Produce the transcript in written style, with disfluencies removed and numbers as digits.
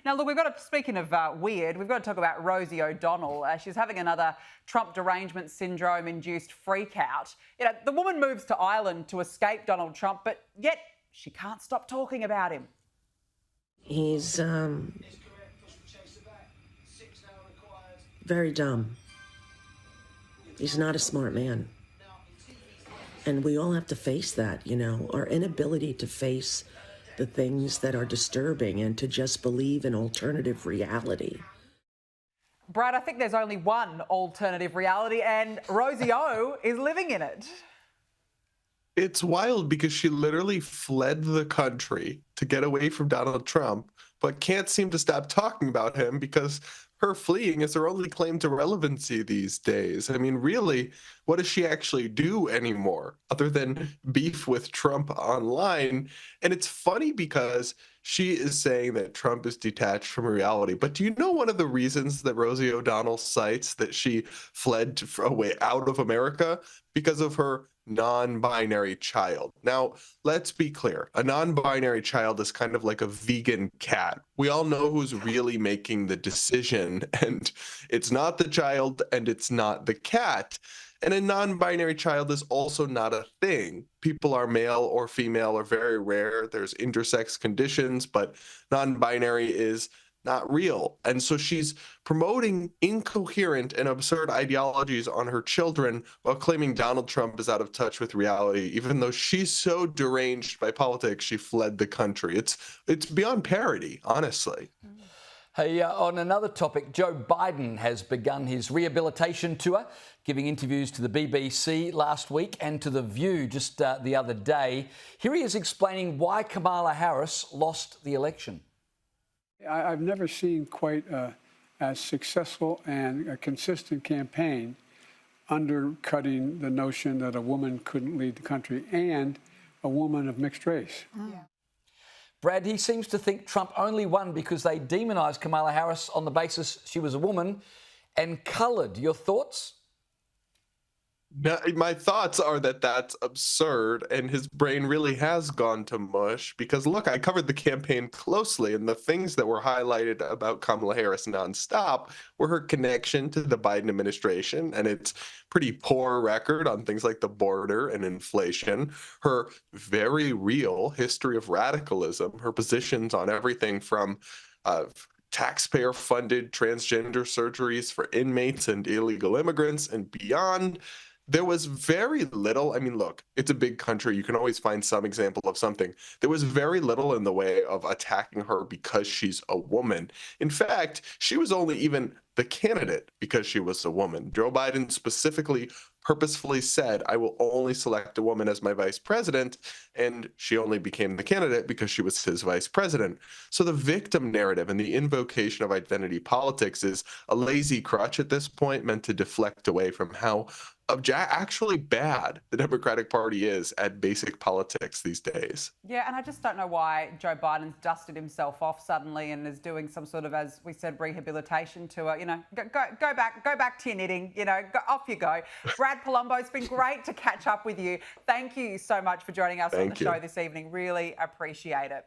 Now, look, speaking of weird, we've got to talk about Rosie O'Donnell. She's having another Trump derangement syndrome-induced freakout. You know, the woman moves to Ireland to escape Donald Trump, but yet she can't stop talking about him. He's very dumb. He's not a smart man. And we all have to face that, you know, our inability to face the things that are disturbing and to just believe in alternative reality. Brad, I think there's only one alternative reality, and Rosie O is living in it. It's wild because she literally fled the country to get away from Donald Trump, but can't seem to stop talking about him because her fleeing is her only claim to relevancy these days. I mean, really, what does she actually do anymore other than beef with Trump online? And it's funny because she is saying that Trump is detached from reality. But do you know one of the reasons that Rosie O'Donnell cites that she fled away out of America? Because of her non-binary child. Now, let's be clear. A non-binary child is kind of like a vegan cat. We all know who's really making the decision, and it's not the child and it's not the cat. And a non-binary child is also not a thing. People are male or female or very rare. There's intersex conditions, but non-binary is not real. And so she's promoting incoherent and absurd ideologies on her children while claiming Donald Trump is out of touch with reality, even though she's so deranged by politics, she fled the country. It's beyond parody, honestly. Hey, on another topic, Joe Biden has begun his rehabilitation tour, giving interviews to the BBC last week and to The View just the other day. Here he is explaining why Kamala Harris lost the election. I've never seen quite as successful and a consistent campaign undercutting the notion that a woman couldn't lead the country and a woman of mixed race. Yeah. Brad, he seems to think Trump only won because they demonised Kamala Harris on the basis she was a woman and coloured. Your thoughts? Now, my thoughts are that that's absurd, and his brain really has gone to mush because, look, I covered the campaign closely, and the things that were highlighted about Kamala Harris nonstop were her connection to the Biden administration and its pretty poor record on things like the border and inflation, her very real history of radicalism, her positions on everything from taxpayer-funded transgender surgeries for inmates and illegal immigrants and beyond. There was very little. I mean, look, it's a big country. You can always find some example of something. There was very little in the way of attacking her because she's a woman. In fact, she was only even the candidate because she was a woman. Joe Biden specifically purposefully said, I will only select a woman as my vice president, and she only became the candidate because she was his vice president. So the victim narrative and the invocation of identity politics is a lazy crutch at this point, meant to deflect away from how actually bad the Democratic Party is at basic politics these days. Yeah, and I just don't know why Joe Biden's dusted himself off suddenly and is doing some sort of, as we said, rehabilitation tour. You know, go back to your knitting. You know, off you go. Brad Palumbo, it's been great to catch up with you. Thank you so much for joining us on the show this evening. Really appreciate it.